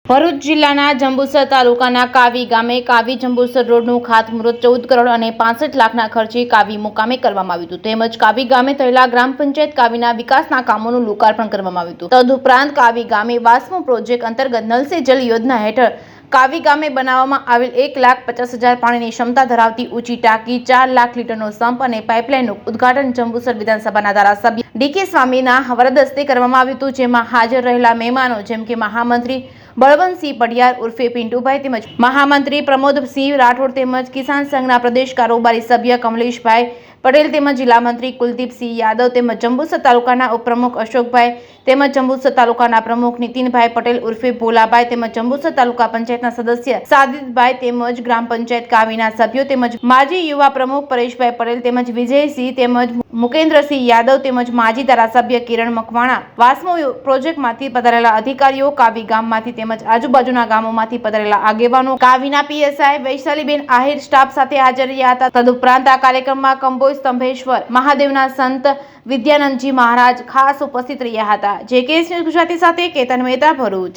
ભરૂચ જિલ્લાના જંબુસર તાલુકાના કાવી ગામે કાવી જંબુસર રોડનું ખાતમુહૂર્ત 14 કરોડ અને 65 લાખના ખર્ચે કાવી મુકામે કરવામાં આવ્યું હતું. તેમજ કાવી ગામે થયેલા ગ્રામ પંચાયત કાવીના વિકાસના કામોનું લોકાર્પણ કરવામાં આવ્યું હતું. તદુપરાંત કાવી ગામે વાસ્મો પ્રોજેક્ટ અંતર્ગત નલ સે જલ યોજના હેઠળ કાવી ગામે બનાવવામાં આવેલ 1,50,000 પાણીની ક્ષમતા ધરાવતી ઊંચી ટાંકી, 4 લાખ લીટરનો સંપ અને પાઇપલાઇનનું ઉદ્ઘાટન જંબુસર વિધાનસભાના ધારાસભ્ય ડી.કે. સ્વામીના વરદહસ્તે કરવામાં આવ્યું હતું. જેમાં હાજર રહેલા મહેમાનો જેમ કે મહામંત્રી બળવંતસિંહ પઢિયાર ઉર્ફે પિન્ટુભાઈ તેમજ મહામંત્રી પ્રમોદસિંહ રાઠોડ તેમજ કિસાન સંઘના પ્રદેશ કારોબારી સભ્ય કમલેશભાઈ પટેલ તેમજ જિલ્લા મંત્રી કુલદીપસિંહ યાદવ તેમજ જંબુસર તાલુકાના ઉપપ્રમુખ અશોકભાઈ તેમજ જંબુસર તાલુકાના પ્રમુખ નીતિનભાઈ પટેલ ઉર્ફે ભોલાભાઈ તેમજ જંબુસર તાલુકા પંચાયતના સદસ્ય સાદિદભાઈ તેમજ ગ્રામ પંચાયત કાવીના સભ્યો તેમજ માજી યુવા પ્રમુખ પરેશભાઈ પટેલ તેમજ વિજયસિંહ તેમજ મુકેન્દ્રસિંહ યાદવ તેમજ માજી ધારાસભ્ય કિરણ મકવાણા, વાસ્મો પ્રોજેક્ટમાંથી પધારેલા અધિકારીઓ, કાવી ગામમાંથી તેમજ આજુબાજુના ગામોમાંથી પધારેલા આગેવાનો, કાવીના પીએસઆઈ વૈશાલીબેન આહિર સ્ટાફ સાથે હાજર રહ્યા હતા. તદુપરાંત આ કાર્યક્રમમાં કંબોઈ સ્તંભેશ્વર મહાદેવના સંત વિદ્યાનંદજી મહારાજ ખાસ ઉપસ્થિત રહ્યા હતા. જે.કે. ગુજરાતી સાથે કેતન મહેતા, ભરૂચ.